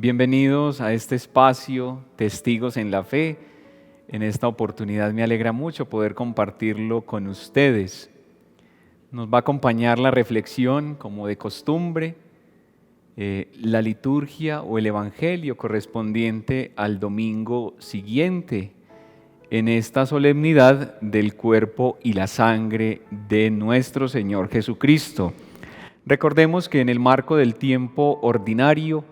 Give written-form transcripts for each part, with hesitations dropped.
Bienvenidos a este espacio, Testigos en la Fe. En esta oportunidad me alegra mucho poder compartirlo con ustedes. Nos va a acompañar la reflexión, como de costumbre, la liturgia o el evangelio correspondiente al domingo siguiente, en esta solemnidad del cuerpo y la sangre de nuestro Señor Jesucristo. Recordemos que en el marco del tiempo ordinario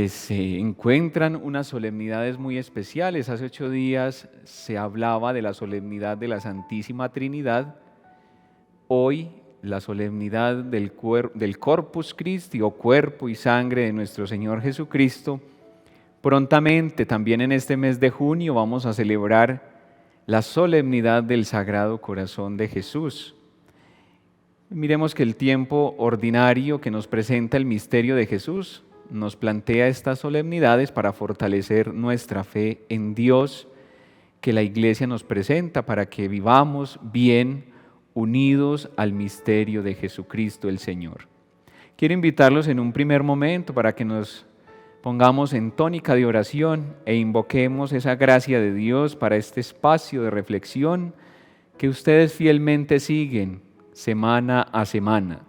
se encuentran unas solemnidades muy especiales. Hace 8 días se hablaba de la solemnidad de la Santísima Trinidad. Hoy la solemnidad del Corpus Christi o cuerpo y sangre de nuestro Señor Jesucristo. Prontamente, también en este mes de junio, vamos a celebrar la solemnidad del Sagrado Corazón de Jesús. Miremos que el tiempo ordinario que nos presenta el misterio de Jesús nos plantea estas solemnidades para fortalecer nuestra fe en Dios, que la Iglesia nos presenta para que vivamos bien unidos al misterio de Jesucristo el Señor. Quiero invitarlos en un primer momento para que nos pongamos en tónica de oración e invoquemos esa gracia de Dios para este espacio de reflexión que ustedes fielmente siguen semana a semana.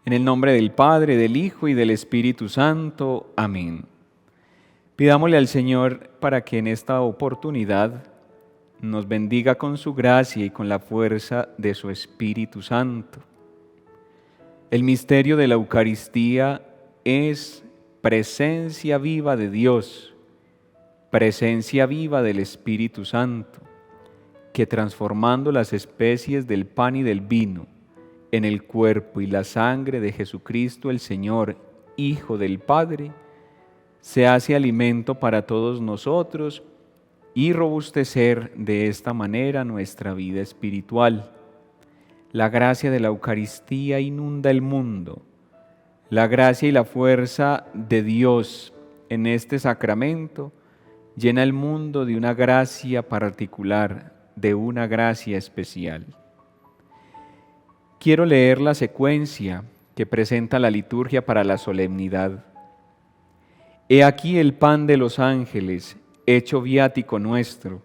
En el nombre del Padre, del Hijo y del Espíritu Santo. Amén. Pidámosle al Señor para que en esta oportunidad nos bendiga con su gracia y con la fuerza de su Espíritu Santo. El misterio de la Eucaristía es presencia viva de Dios, presencia viva del Espíritu Santo, que transformando las especies del pan y del vino en el cuerpo y la sangre de Jesucristo el Señor, Hijo del Padre, se hace alimento para todos nosotros y robustecer de esta manera nuestra vida espiritual. La gracia de la Eucaristía inunda el mundo. La gracia y la fuerza de Dios en este sacramento llena el mundo de una gracia particular, de una gracia especial. Quiero leer la secuencia que presenta la liturgia para la solemnidad. He aquí el pan de los ángeles, hecho viático nuestro,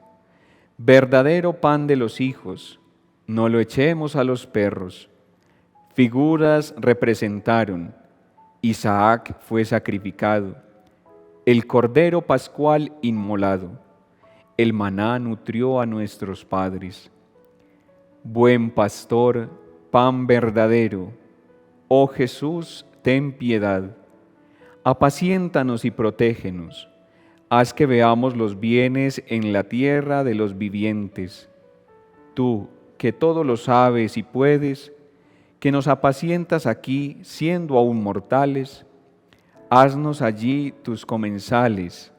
verdadero pan de los hijos, no lo echemos a los perros. Figuras representaron, Isaac fue sacrificado, el cordero pascual inmolado, el maná nutrió a nuestros padres. Buen pastor, pan verdadero, oh Jesús, ten piedad. Apaciéntanos y protégenos. Haz que veamos los bienes en la tierra de los vivientes. Tú, que todo lo sabes y puedes, que nos apacientas aquí siendo aún mortales, haznos allí tus comensales,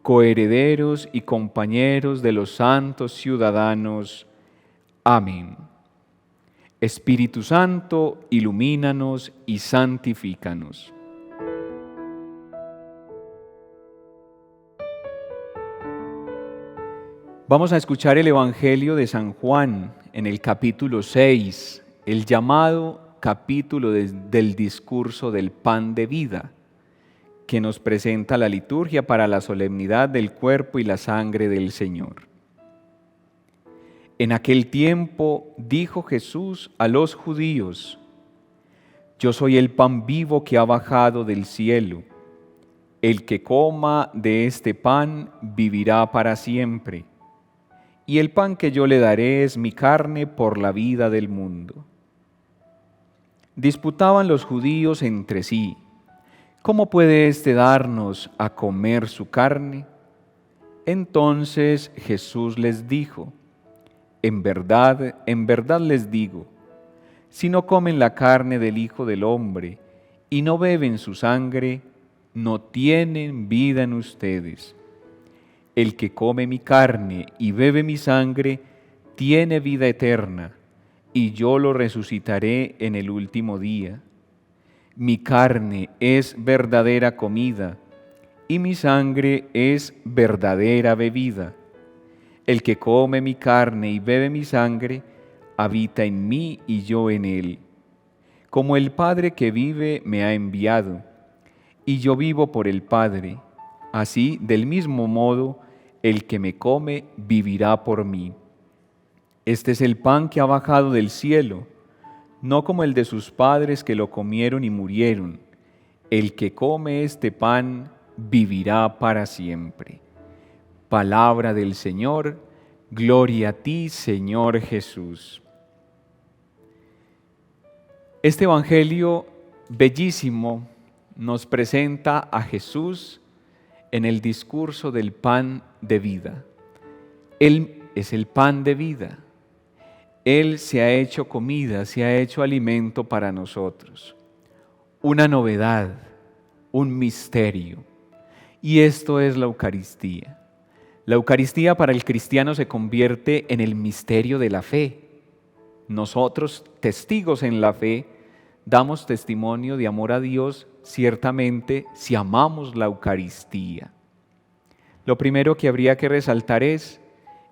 coherederos y compañeros de los santos ciudadanos. Amén. Espíritu Santo, ilumínanos y santifícanos. Vamos a escuchar el Evangelio de San Juan en el capítulo 6, el llamado capítulo del discurso del pan de vida, que nos presenta la liturgia para la solemnidad del cuerpo y la sangre del Señor. En aquel tiempo dijo Jesús a los judíos: Yo soy el pan vivo que ha bajado del cielo. El que coma de este pan vivirá para siempre. Y el pan que yo le daré es mi carne por la vida del mundo. Disputaban los judíos entre sí: ¿Cómo puede éste darnos a comer su carne? Entonces Jesús les dijo: en verdad les digo, si no comen la carne del Hijo del Hombre y no beben su sangre, no tienen vida en ustedes. El que come mi carne y bebe mi sangre, tiene vida eterna, y yo lo resucitaré en el último día. Mi carne es verdadera comida, y mi sangre es verdadera bebida. El que come mi carne y bebe mi sangre, habita en mí y yo en él. Como el Padre que vive me ha enviado, y yo vivo por el Padre. Así, del mismo modo, el que me come vivirá por mí. Este es el pan que ha bajado del cielo, no como el de sus padres que lo comieron y murieron. El que come este pan vivirá para siempre. Palabra del Señor, gloria a ti, Señor Jesús. Este evangelio bellísimo nos presenta a Jesús en el discurso del pan de vida. Él es el pan de vida. Él se ha hecho comida, se ha hecho alimento para nosotros. Una novedad, un misterio. Y esto es la Eucaristía. La Eucaristía para el cristiano se convierte en el misterio de la fe. Nosotros, testigos en la fe, damos testimonio de amor a Dios, ciertamente, si amamos la Eucaristía. Lo primero que habría que resaltar es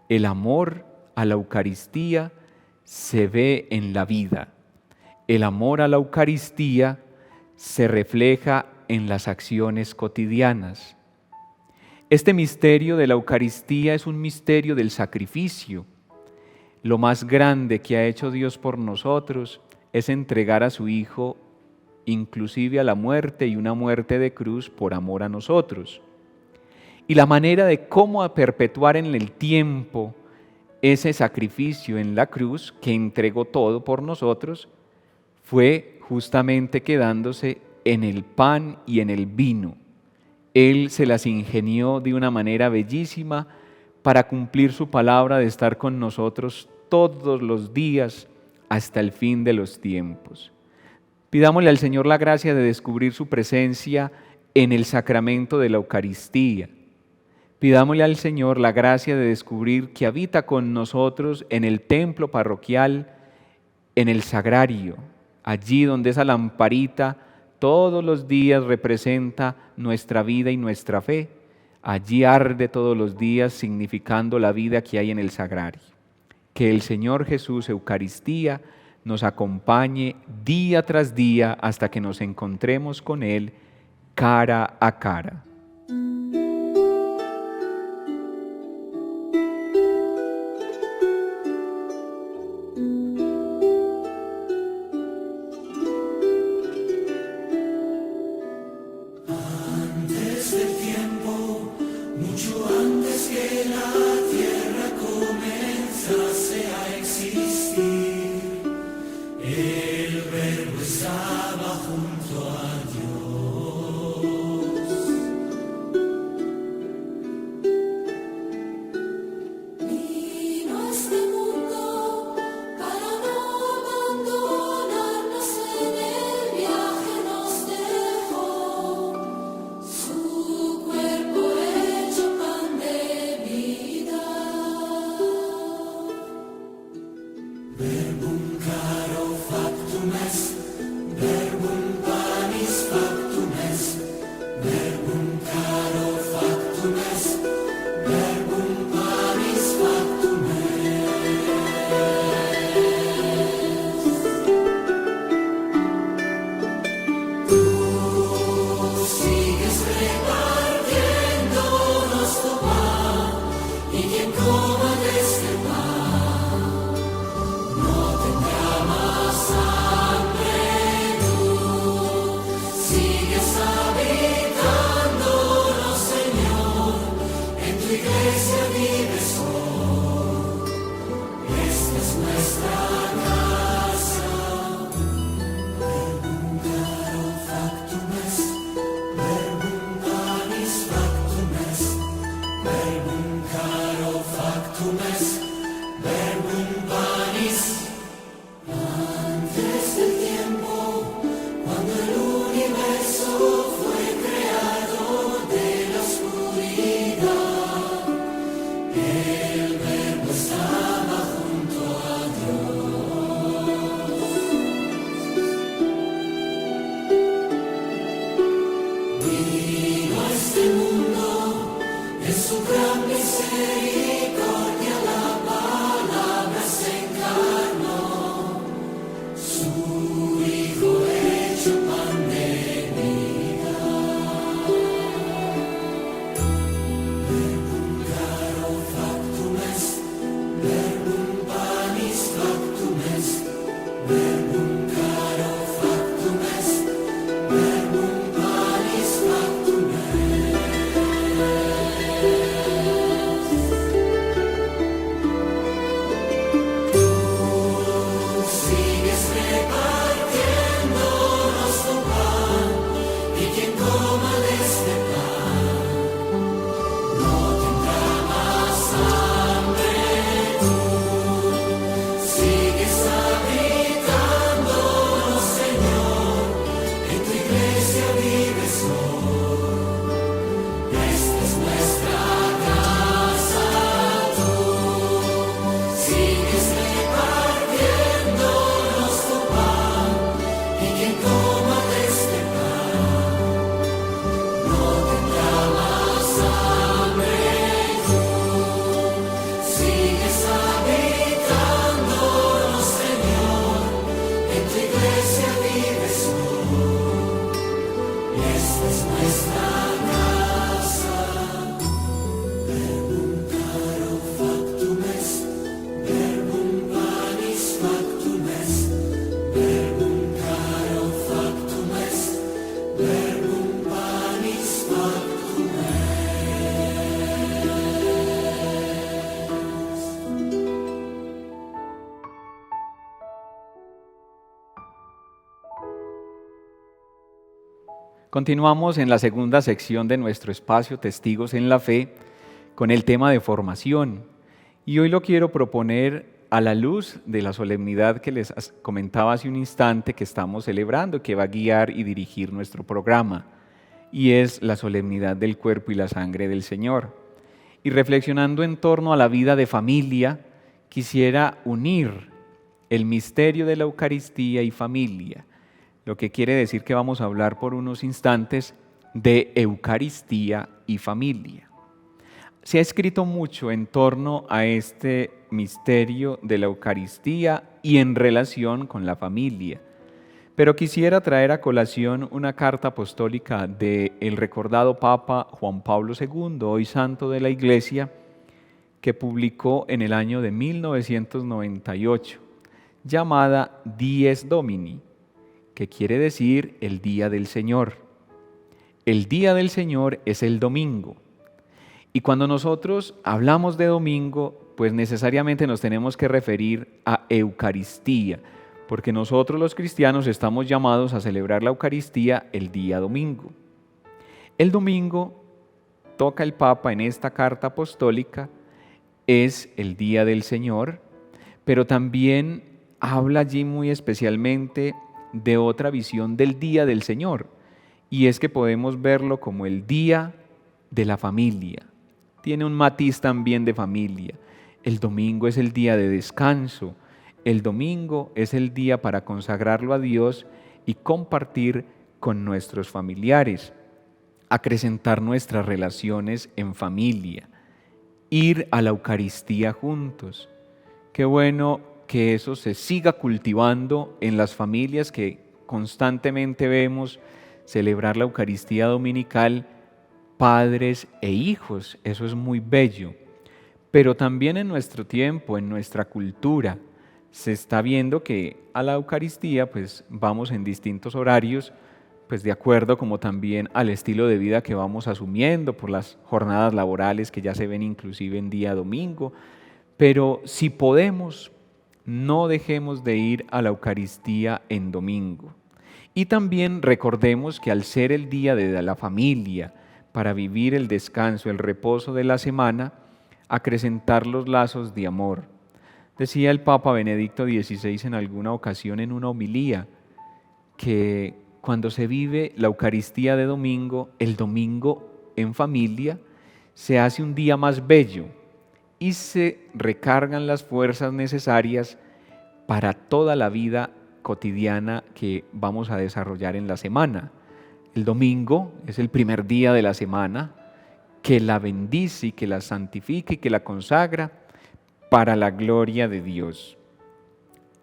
el amor a la Eucaristía se ve en la vida. El amor a la Eucaristía se refleja en las acciones cotidianas. Este misterio de la Eucaristía es un misterio del sacrificio. Lo más grande que ha hecho Dios por nosotros es entregar a su Hijo, inclusive a la muerte y una muerte de cruz por amor a nosotros. Y la manera de cómo perpetuar en el tiempo ese sacrificio en la cruz, que entregó todo por nosotros, fue justamente quedándose en el pan y en el vino. Él se las ingenió de una manera bellísima para cumplir su palabra de estar con nosotros todos los días hasta el fin de los tiempos. Pidámosle al Señor la gracia de descubrir su presencia en el sacramento de la Eucaristía. Pidámosle al Señor la gracia de descubrir que habita con nosotros en el templo parroquial, en el sagrario, allí donde esa lamparita todos los días representa nuestra vida y nuestra fe. Allí arde todos los días significando la vida que hay en el sagrario. Que el Señor Jesús, Eucaristía, nos acompañe día tras día hasta que nos encontremos con Él cara a cara. Y quien coma de este pan no Continuamos en la segunda sección de nuestro espacio Testigos en la Fe con el tema de formación. Y hoy lo quiero proponer a la luz de la solemnidad que les comentaba hace un instante que estamos celebrando, que va a guiar y dirigir nuestro programa. Y es la solemnidad del cuerpo y la sangre del Señor. Y reflexionando en torno a la vida de familia, quisiera unir el misterio de la Eucaristía y familia, lo que quiere decir que vamos a hablar por unos instantes de Eucaristía y familia. Se ha escrito mucho en torno a este misterio de la Eucaristía y en relación con la familia, pero quisiera traer a colación una carta apostólica del recordado Papa Juan Pablo II, hoy santo de la Iglesia, que publicó en el año de 1998, llamada Dies Domini, que quiere decir el Día del Señor. El Día del Señor es el domingo. Y cuando nosotros hablamos de domingo, pues necesariamente nos tenemos que referir a Eucaristía, porque nosotros los cristianos estamos llamados a celebrar la Eucaristía el día domingo. El domingo, toca el Papa en esta carta apostólica, es el Día del Señor, pero también habla allí muy especialmente de otra visión del Día del Señor, y es que podemos verlo como el Día de la familia. Tiene un matiz también de familia. El domingo es el día de descanso, el domingo es el día para consagrarlo a Dios y compartir con nuestros familiares, acrecentar nuestras relaciones en familia, ir a la Eucaristía juntos. Qué bueno que eso se siga cultivando en las familias que constantemente vemos celebrar la Eucaristía dominical, padres e hijos, eso es muy bello. Pero también en nuestro tiempo, en nuestra cultura, se está viendo que a la Eucaristía pues vamos en distintos horarios, pues de acuerdo como también al estilo de vida que vamos asumiendo por las jornadas laborales que ya se ven inclusive en día domingo. Pero si podemos, no dejemos de ir a la Eucaristía en domingo. Y también recordemos que al ser el día de la familia, para vivir el descanso, el reposo de la semana, acrecentar los lazos de amor. Decía el Papa Benedicto XVI en alguna ocasión en una homilía que cuando se vive la Eucaristía de domingo, el domingo en familia, se hace un día más bello y se recargan las fuerzas necesarias para toda la vida cotidiana que vamos a desarrollar en la semana. El domingo es el primer día de la semana que la bendice y que la santifica y que la consagra para la gloria de Dios.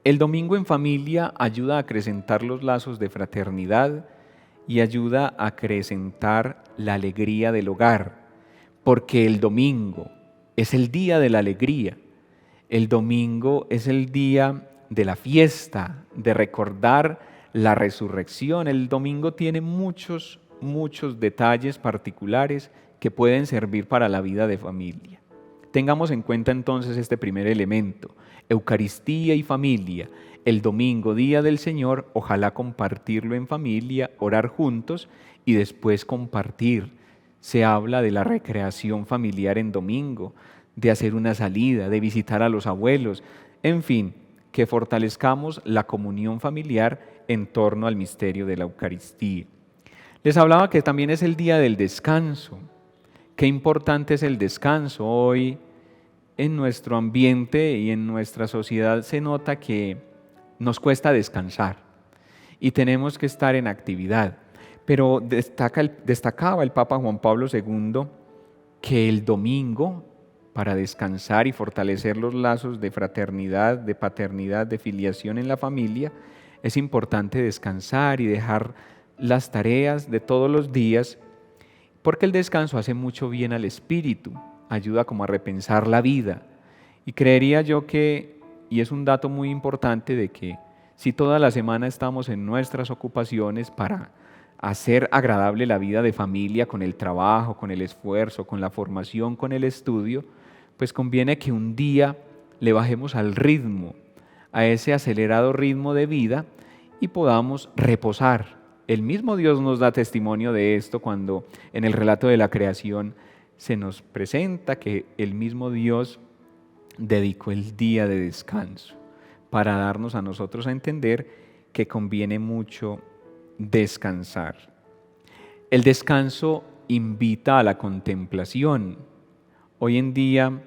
El domingo en familia ayuda a acrecentar los lazos de fraternidad y ayuda a acrecentar la alegría del hogar, porque el domingo es el día de la alegría. El domingo es el día de la fiesta, de recordar la resurrección. El domingo tiene muchos detalles particulares que pueden servir para la vida de familia. Tengamos en cuenta entonces este primer elemento, Eucaristía y familia. El domingo, Día del Señor, ojalá compartirlo en familia, orar juntos y después compartir. Se habla de la recreación familiar en domingo, de hacer una salida, de visitar a los abuelos, en fin, que fortalezcamos la comunión familiar en torno al misterio de la Eucaristía. Les hablaba que también es el día del descanso. Qué importante es el descanso. Hoy en nuestro ambiente y en nuestra sociedad se nota que nos cuesta descansar y tenemos que estar en actividad. Pero destacaba el Papa Juan Pablo II que el domingo, para descansar y fortalecer los lazos de fraternidad, de paternidad, de filiación en la familia, es importante descansar y dejar las tareas de todos los días, porque el descanso hace mucho bien al espíritu, ayuda como a repensar la vida. Y creería yo que, y es un dato muy importante, de que si toda la semana estamos en nuestras ocupaciones para hacer agradable la vida de familia con el trabajo, con el esfuerzo, con la formación, con el estudio, pues conviene que un día le bajemos al ritmo, a ese acelerado ritmo de vida y podamos reposar El mismo Dios nos da testimonio de esto cuando en el relato de la creación se nos presenta que el mismo Dios dedicó el día de descanso para darnos a nosotros a entender que conviene mucho descansar. El descanso invita a la contemplación. Hoy en día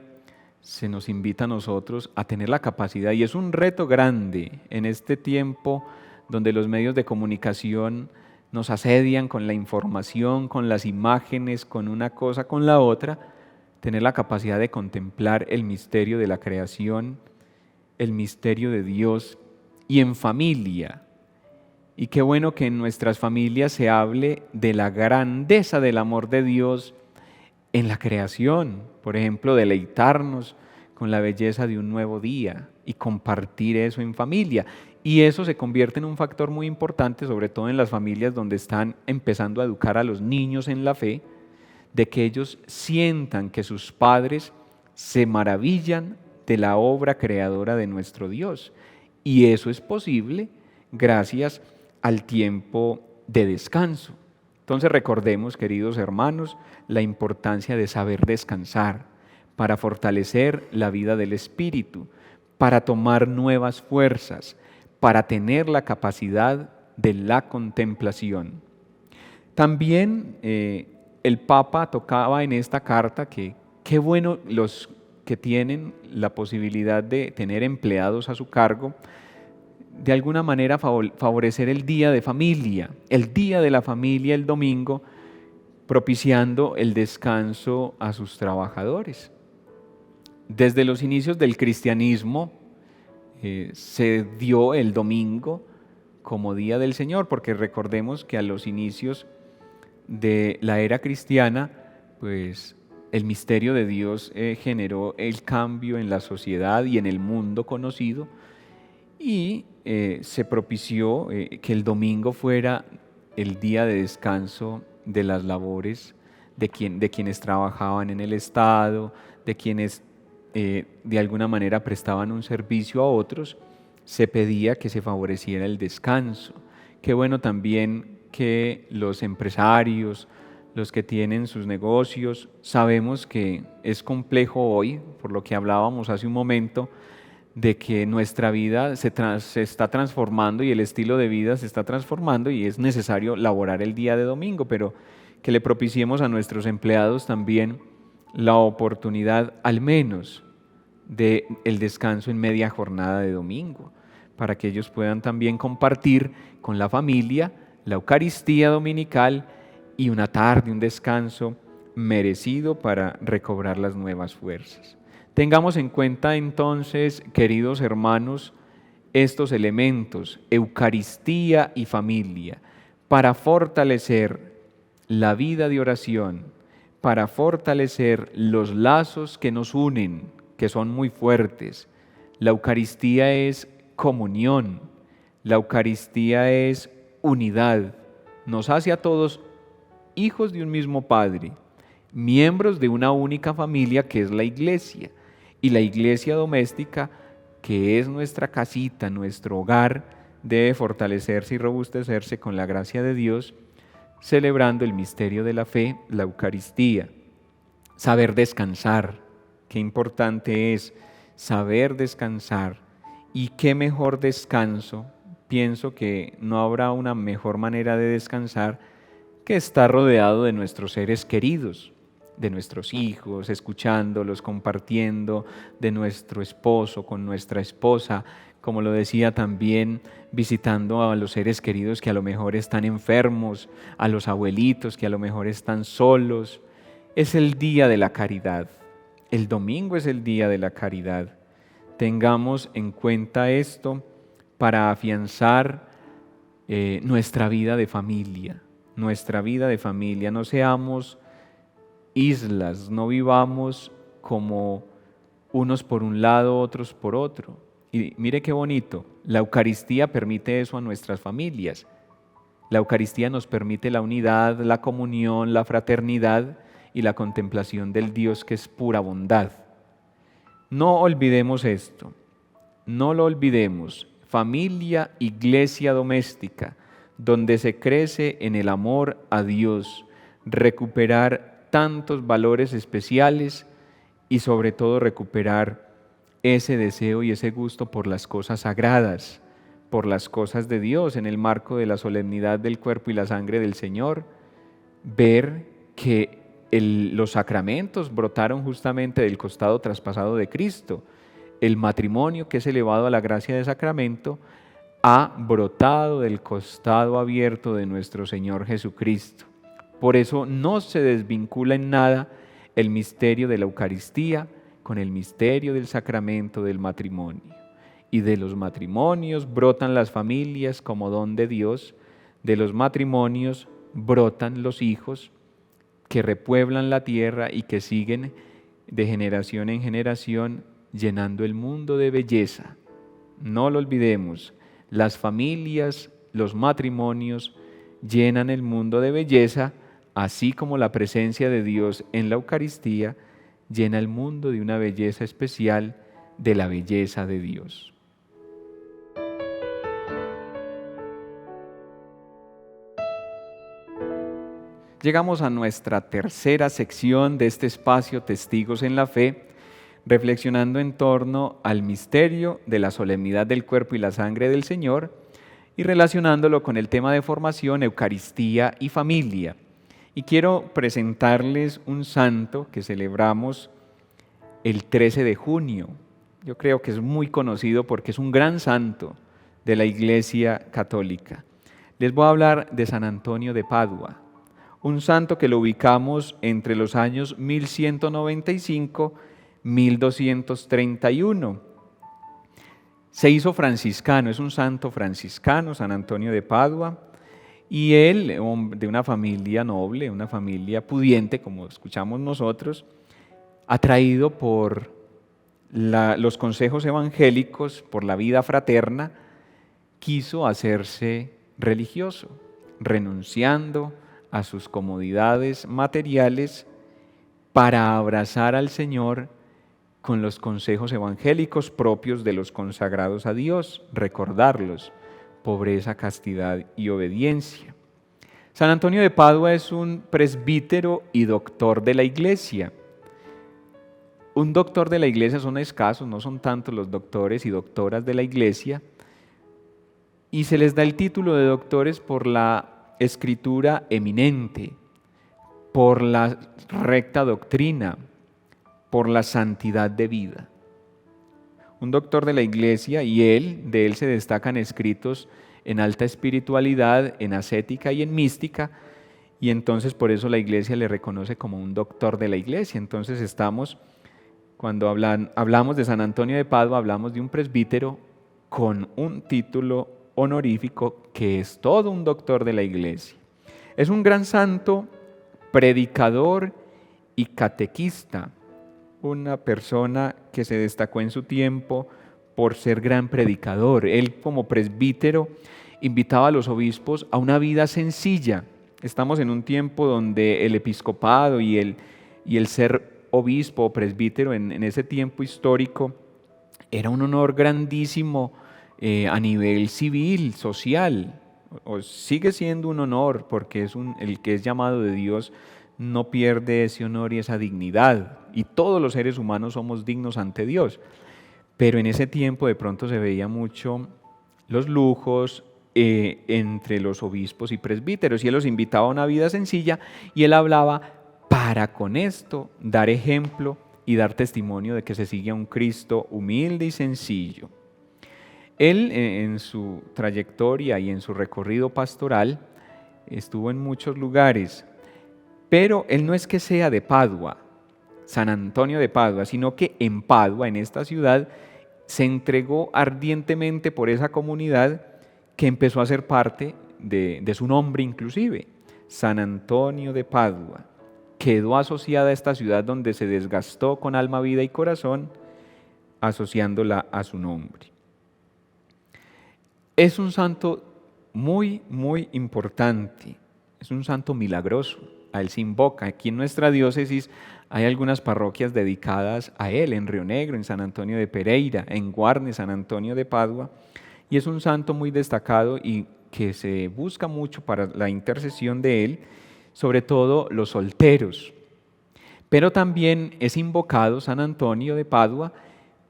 se nos invita a nosotros a tener la capacidad, y es un reto grande en este tiempo donde los medios de comunicación nos asedian con la información, con las imágenes, con una cosa, con la otra, tener la capacidad de contemplar el misterio de la creación, el misterio de Dios, y en familia. Y qué bueno que en nuestras familias se hable de la grandeza del amor de Dios en la creación. Por ejemplo, deleitarnos con la belleza de un nuevo día y compartir eso en familia. Y eso se convierte en un factor muy importante, sobre todo en las familias donde están empezando a educar a los niños en la fe, de que ellos sientan que sus padres se maravillan de la obra creadora de nuestro Dios. Y eso es posible gracias al tiempo de descanso. Entonces recordemos, queridos hermanos, la importancia de saber descansar para fortalecer la vida del espíritu, para tomar nuevas fuerzas, para tener la capacidad de la contemplación. También el Papa tocaba en esta carta que qué bueno los que tienen la posibilidad de tener empleados a su cargo, de alguna manera favorecer el día de familia, el día de la familia el domingo, propiciando el descanso a sus trabajadores. Desde los inicios del cristianismo se dio el domingo como día del Señor, porque recordemos que a los inicios de la era cristiana, pues el misterio de Dios generó el cambio en la sociedad y en el mundo conocido, y se propició que el domingo fuera el día de descanso de las labores de quienes trabajaban en el Estado, de quienes de alguna manera prestaban un servicio a otros. Se pedía que se favoreciera el descanso. Qué bueno también que los empresarios, los que tienen sus negocios, sabemos que es complejo hoy, por lo que hablábamos hace un momento, de que nuestra vida se está transformando y el estilo de vida se está transformando y es necesario laborar el día de domingo, pero que le propiciemos a nuestros empleados también la oportunidad al menos de el descanso en media jornada de domingo, para que ellos puedan también compartir con la familia la Eucaristía dominical y una tarde, un descanso merecido para recobrar las nuevas fuerzas. Tengamos en cuenta entonces, queridos hermanos, estos elementos, Eucaristía y familia, para fortalecer la vida de oración, para fortalecer los lazos que nos unen, que son muy fuertes. La Eucaristía es comunión, la Eucaristía es unidad, nos hace a todos hijos de un mismo Padre, miembros de una única familia que es la Iglesia, y la Iglesia doméstica, que es nuestra casita, nuestro hogar, debe fortalecerse y robustecerse con la gracia de Dios, celebrando el misterio de la fe, la Eucaristía. Saber descansar, qué importante es saber descansar, y qué mejor descanso. Pienso que no habrá una mejor manera de descansar que estar rodeado de nuestros seres queridos, de nuestros hijos, escuchándolos, compartiendo, de nuestro esposo con nuestra esposa, como lo decía también, visitando a los seres queridos que a lo mejor están enfermos, a los abuelitos que a lo mejor están solos. Es el día de la caridad. El domingo es el día de la caridad. Tengamos en cuenta esto para afianzar nuestra vida de familia. Nuestra vida de familia. No seamos islas, no vivamos como unos por un lado, otros por otro. Y mire qué bonito, la Eucaristía permite eso a nuestras familias. La Eucaristía nos permite la unidad, la comunión, la fraternidad y la contemplación del Dios que es pura bondad. No olvidemos esto, no lo olvidemos. Familia, iglesia doméstica, donde se crece en el amor a Dios, recuperar tantos valores especiales y sobre todo recuperar ese deseo y ese gusto por las cosas sagradas, por las cosas de Dios en el marco de la solemnidad del cuerpo y la sangre del Señor, ver que los sacramentos brotaron justamente del costado traspasado de Cristo. El matrimonio, que es elevado a la gracia de sacramento, ha brotado del costado abierto de nuestro Señor Jesucristo. Por eso no se desvincula en nada el misterio de la Eucaristía con el misterio del sacramento del matrimonio. Y de los matrimonios brotan las familias como don de Dios, de los matrimonios brotan los hijos que repueblan la tierra y que siguen de generación en generación llenando el mundo de belleza. No lo olvidemos, las familias, los matrimonios llenan el mundo de belleza, así como la presencia de Dios en la Eucaristía llena el mundo de una belleza especial, de la belleza de Dios. Llegamos a nuestra tercera sección de este espacio Testigos en la Fe, reflexionando en torno al misterio de la solemnidad del cuerpo y la sangre del Señor y relacionándolo con el tema de formación, Eucaristía y familia. Y quiero presentarles un santo que celebramos el 13 de junio. Yo creo que es muy conocido porque es un gran santo de la Iglesia Católica. Les voy a hablar de San Antonio de Padua, un santo que lo ubicamos entre los años 1195-1231. Se hizo franciscano, es un santo franciscano, San Antonio de Padua, y él, de una familia noble, una familia pudiente, como escuchamos nosotros, atraído por los consejos evangélicos, por la vida fraterna, quiso hacerse religioso, renunciando a sus comodidades materiales para abrazar al Señor con los consejos evangélicos propios de los consagrados a Dios, recordarlos, pobreza, castidad y obediencia. San Antonio de Padua es un presbítero y doctor de la Iglesia. Un doctor de la Iglesia son escasos, no son tantos los doctores y doctoras de la Iglesia, y se les da el título de doctores por la escritura eminente, por la recta doctrina, por la santidad de vida. Un doctor de la Iglesia, y de él se destacan escritos en alta espiritualidad, en ascética y en mística, y entonces por eso la Iglesia le reconoce como un doctor de la Iglesia. Entonces cuando hablamos de San Antonio de Padua, hablamos de un presbítero con un título honorífico que es todo un doctor de la Iglesia. Es un gran santo, predicador y catequista, una persona que se destacó en su tiempo por ser gran predicador. Él, como presbítero, invitaba a los obispos a una vida sencilla. Estamos en un tiempo donde el episcopado y el ser obispo o presbítero en ese tiempo histórico era un honor grandísimo a nivel civil, social, o sigue siendo un honor porque el que es llamado de Dios no pierde ese honor y esa dignidad, y todos los seres humanos somos dignos ante Dios. Pero en ese tiempo de pronto se veía mucho los lujos entre los obispos y presbíteros, y él los invitaba a una vida sencilla, y él hablaba para con esto dar ejemplo y dar testimonio de que se sigue a un Cristo humilde y sencillo. Él en su trayectoria y en su recorrido pastoral estuvo en muchos lugares, pero él no es que sea de Padua, San Antonio de Padua, sino que en Padua, en esta ciudad, se entregó ardientemente por esa comunidad que empezó a ser parte de su nombre inclusive. San Antonio de Padua quedó asociada a esta ciudad donde se desgastó con alma, vida y corazón, asociándola a su nombre. Es un santo muy, muy importante, es un santo milagroso, a él se invoca. Aquí en nuestra diócesis hay algunas parroquias dedicadas a él, en Río Negro, en San Antonio de Pereira, en Guarne, San Antonio de Padua, y es un santo muy destacado y que se busca mucho para la intercesión de él, sobre todo los solteros. Pero también es invocado San Antonio de Padua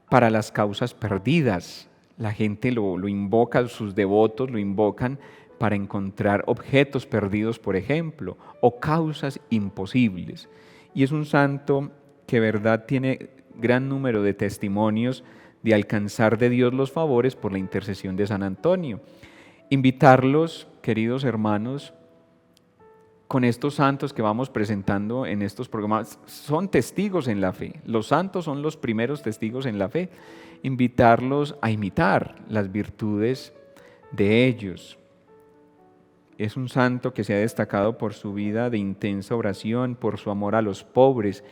para las causas perdidas. La gente lo invoca, sus devotos lo invocan para encontrar objetos perdidos, por ejemplo, o causas imposibles. Y es un santo que, verdad, tiene gran número de testimonios de alcanzar de Dios los favores por la intercesión de San Antonio. Invitarlos, queridos hermanos, con estos santos que vamos presentando en estos programas, son testigos en la fe. Los santos son los primeros testigos en la fe. Invitarlos a imitar las virtudes de ellos. Es un santo que se ha destacado por su vida de intensa oración, por su amor a los pobres.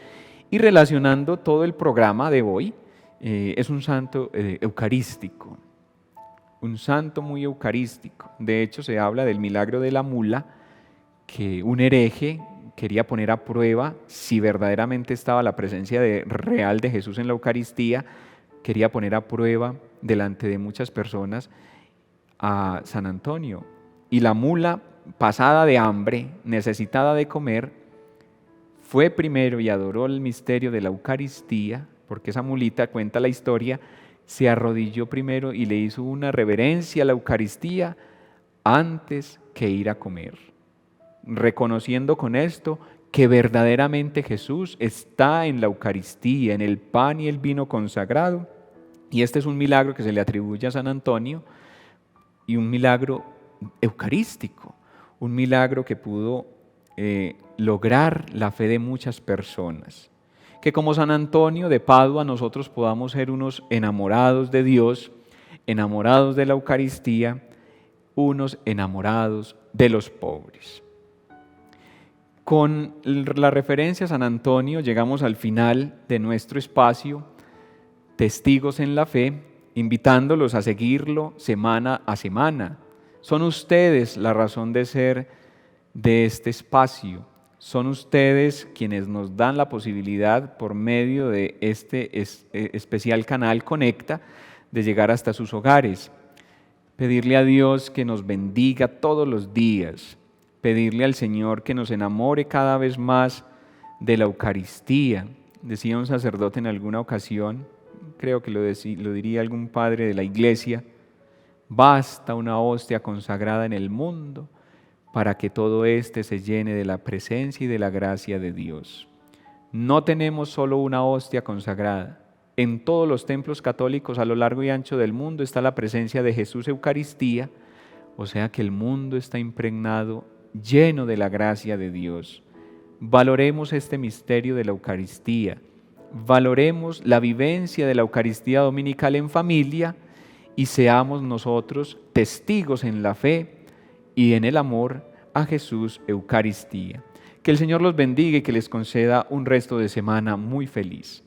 Y relacionando todo el programa de hoy, es un santo eucarístico. Un santo muy eucarístico. De hecho, se habla del milagro de la mula, que un hereje quería poner a prueba si verdaderamente estaba la presencia real de Jesús en la Eucaristía, quería poner a prueba delante de muchas personas a San Antonio. Y la mula, pasada de hambre, necesitada de comer, fue primero y adoró el misterio de la Eucaristía, porque esa mulita, cuenta la historia, se arrodilló primero y le hizo una reverencia a la Eucaristía antes que ir a comer, reconociendo con esto que verdaderamente Jesús está en la Eucaristía, en el pan y el vino consagrado. Y este es un milagro que se le atribuye a San Antonio, y un milagro eucarístico, un milagro que pudo lograr la fe de muchas personas. Que como San Antonio de Padua nosotros podamos ser unos enamorados de Dios, enamorados de la Eucaristía, unos enamorados de los pobres. Con la referencia a San Antonio llegamos al final de nuestro espacio, Testigos en la Fe, invitándolos a seguirlo semana a semana. Son ustedes la razón de ser de este espacio. Son ustedes quienes nos dan la posibilidad, por medio de este especial canal Conecta, de llegar hasta sus hogares. Pedirle a Dios que nos bendiga todos los días. Pedirle al Señor que nos enamore cada vez más de la Eucaristía. Decía un sacerdote en alguna ocasión, creo que lo diría algún padre de la iglesia: basta una hostia consagrada en el mundo para que todo éste se llene de la presencia y de la gracia de Dios. No tenemos solo una hostia consagrada. En todos los templos católicos a lo largo y ancho del mundo está la presencia de Jesús Eucaristía, o sea que el mundo está impregnado, lleno de la gracia de Dios. Valoremos este misterio de la Eucaristía, valoremos la vivencia de la Eucaristía dominical en familia y seamos nosotros testigos en la fe y en el amor a Jesús Eucaristía. Que el Señor los bendiga y que les conceda un resto de semana muy feliz.